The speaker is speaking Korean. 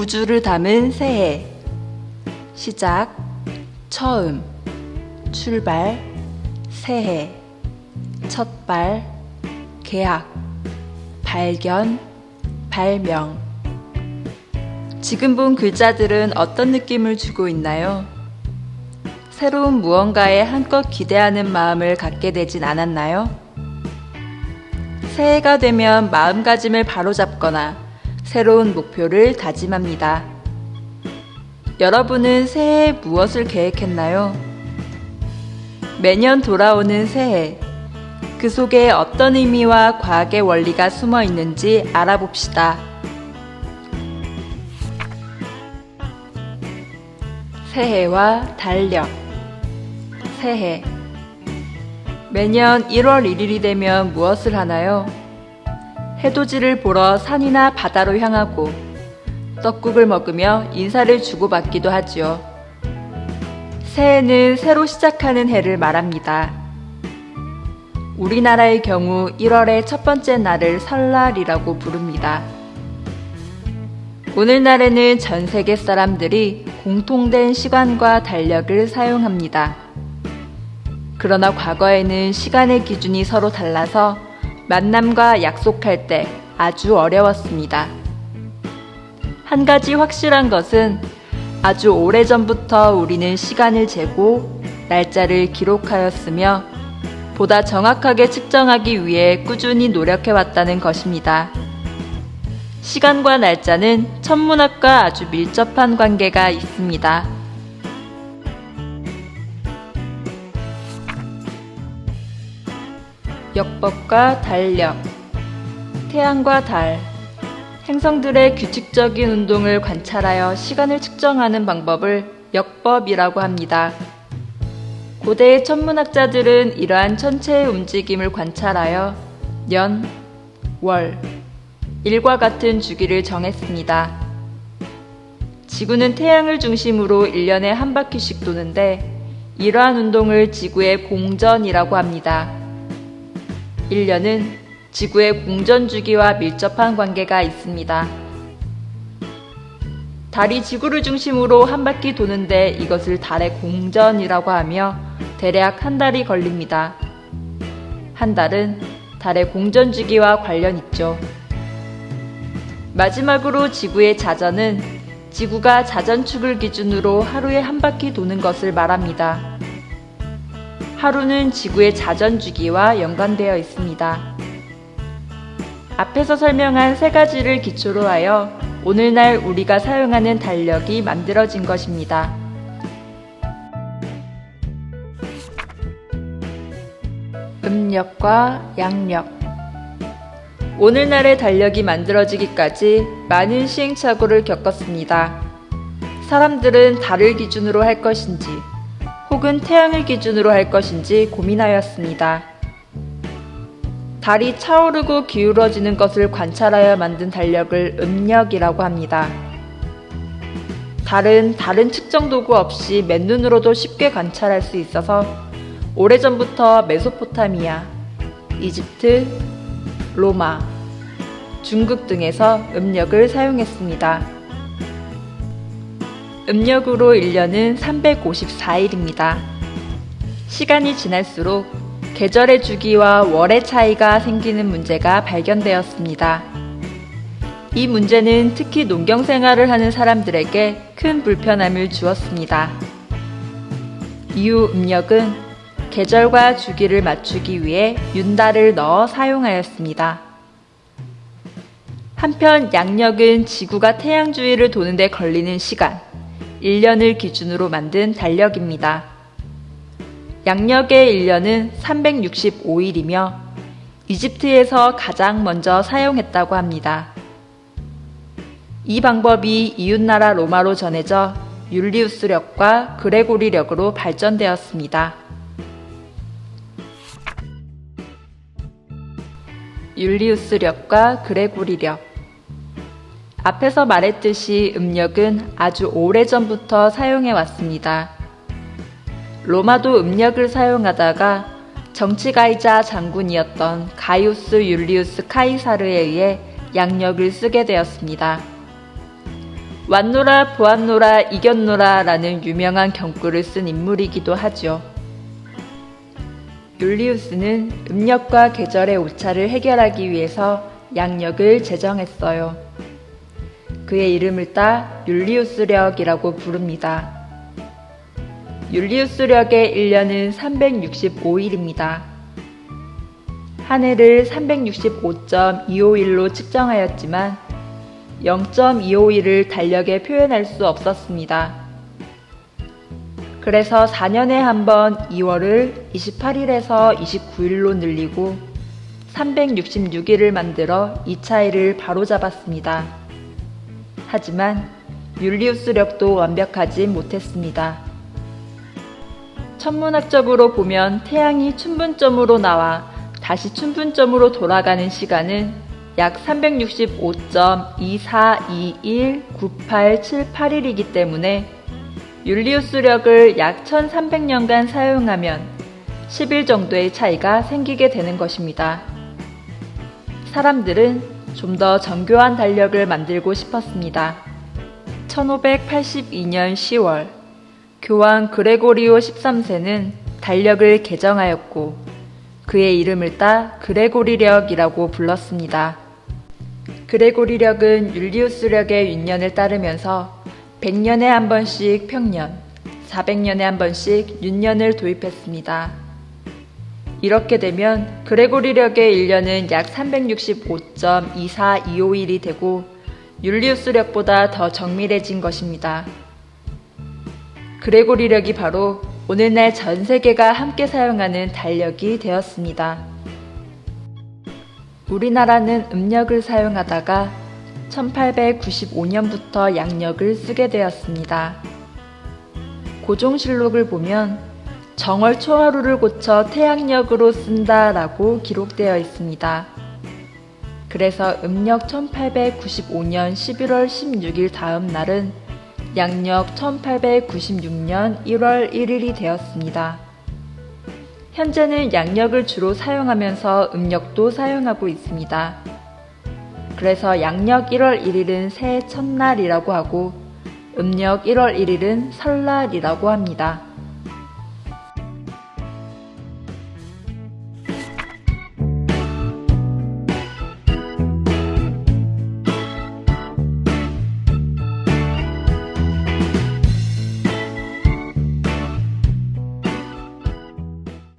우주를 담은 새해. 시작, 처음, 출발, 새해, 첫발, 계약, 발견, 발명. 지금 본 글자들은 어떤 느낌을 주고 있나요? 새로운 무언가에 한껏 기대하는 마음을 갖게 되진 않았나요? 새해가 되면 마음가짐을 바로잡거나 새로운 목표를 다짐합니다. 여러분은 새해에 무엇을 계획했나요? 매년 돌아오는 새해, 그 속에 어떤 의미와 과학의 원리가 숨어 있는지 알아봅시다. 새해와 달력. 새해. 매년 1월 1일이 되면 무엇을 하나요? 해돋이를 보러 산이나 바다로 향하고 떡국을 먹으며 인사를 주고받기도 하지요. 새해는 새로 시작하는 해를 말합니다. 우리나라의 경우 1월의 첫 번째 날을 설날이라고 부릅니다. 오늘날에는 전 세계 사람들이 공통된 시간과 달력을 사용합니다. 그러나 과거에는 시간의 기준이 서로 달라서 만남과 약속할 때 아주 어려웠습니다. 한 가지 확실한 것은 아주 오래전부터 우리는 시간을 재고 날짜를 기록하였으며 보다 정확하게 측정하기 위해 꾸준히 노력해왔다는 것입니다. 시간과 날짜는 천문학과 아주 밀접한 관계가 있습니다. 역법과 달력. 태양과 달, 행성들의 규칙적인 운동을 관찰하여 시간을 측정하는 방법을 역법이라고 합니다. 고대의 천문학자들은 이러한 천체의 움직임을 관찰하여 년, 월, 일과 같은 주기를 정했습니다. 지구는 태양을 중심으로 1년에 한 바퀴씩 도는데 이러한 운동을 지구의 공전이라고 합니다. 1년은 지구의 공전 주기와 밀접한 관계가 있습니다. 달이 지구를 중심으로 한 바퀴 도는데 이것을 달의 공전이라고 하며 대략 한 달이 걸립니다. 한 달은 달의 공전 주기와 관련 있죠. 마지막으로 지구의 자전은 지구가 자전축을 기준으로 하루에 한 바퀴 도는 것을 말합니다. 하루는 지구의 자전 주기와 연관되어 있습니다. 앞에서 설명한 세 가지를 기초로 하여 오늘날 우리가 사용하는 달력이 만들어진 것입니다. 음력과 양력. 오늘날의 달력이 만들어지기까지 많은 시행착오를 겪었습니다. 사람들은 달을 기준으로 할 것인지 혹은 태양을 기준으로 할 것인지 고민하였습니다. 달이 차오르고 기울어지는 것을 관찰하여 만든 달력을 음력이라고 합니다. 달은 다른 측정 도구 없이 맨눈으로도 쉽게 관찰할 수 있어서 오래전부터 메소포타미아, 이집트, 로마, 중국 등에서 음력을 사용했습니다. 음력으로 1년은 354일입니다. 시간이 지날수록 계절의 주기와 월의 차이가 생기는 문제가 발견되었습니다. 이 문제는 특히 농경 생활을 하는 사람들에게 큰 불편함을 주었습니다. 이후 음력은 계절과 주기를 맞추기 위해 윤달을 넣어 사용하였습니다. 한편 양력은 지구가 태양 주위를 도는 데 걸리는 시간, 1년을 기준으로 만든 달력입니다. 양력의 1년은 365일이며 이집트에서 가장 먼저 사용했다고 합니다. 이 방법이 이웃나라 로마로 전해져 율리우스력과 그레고리력으로 발전되었습니다. 율리우스력과 그레고리력. 앞에서 말했듯이 음력은 아주 오래전부터 사용해 왔습니다. 로마도 음력을 사용하다가 정치가이자 장군이었던 가이우스 율리우스 카이사르에 의해 양력을 쓰게 되었습니다. 왔노라 보았노라 이겼노라 라는 유명한 경구를 쓴 인물이기도 하죠. 율리우스는 음력과 계절의 오차를 해결하기 위해서 양력을 제정했어요. 그의 이름을 따 율리우스력이라고 부릅니다. 율리우스력의 1년은 365일입니다. 한 해를 365.251로 측정하였지만 0.251을 달력에 표현할 수 없었습니다. 그래서 4년에 한 번 2월을 28일에서 29일로 늘리고 366일을 만들어 이 차이를 바로잡았습니다. 하지만 율리우스력도 완벽하지 못했습니다. 천문학적으로 보면 태양이 춘분점으로 나와 다시 춘분점으로 돌아가는 시간은 약 365.24219878일이기 때문에 율리우스력을 약 1300년간 사용하면 10일 정도의 차이가 생기게 되는 것입니다. 사람들은 좀 더 정교한 달력을 만들고 싶었습니다. 1582년 10월 교황 그레고리오 13세는 달력을 개정하였고 그의 이름을 따 그레고리력이라고 불렀습니다. 그레고리력은 율리우스력의 윤년을 따르면서 100년에 한 번씩 평년, 400년에 한 번씩 윤년을 도입했습니다. 이렇게 되면 그레고리력의 1년은 약 365.24251이 되고 율리우스력보다 더 정밀해진 것입니다. 그레고리력이 바로 오늘날 전 세계가 함께 사용하는 달력이 되었습니다. 우리나라는 음력을 사용하다가 1895년부터 양력을 쓰게 되었습니다. 고종실록을 보면 정월 초하루를 고쳐 태양력으로 쓴다라고 기록되어 있습니다. 그래서 음력 1895년 11월 16일 다음 날은 양력 1896년 1월 1일이 되었습니다. 현재는 양력을 주로 사용하면서 음력도 사용하고 있습니다. 그래서 양력 1월 1일은 새해 첫날이라고 하고 음력 1월 1일은 설날이라고 합니다.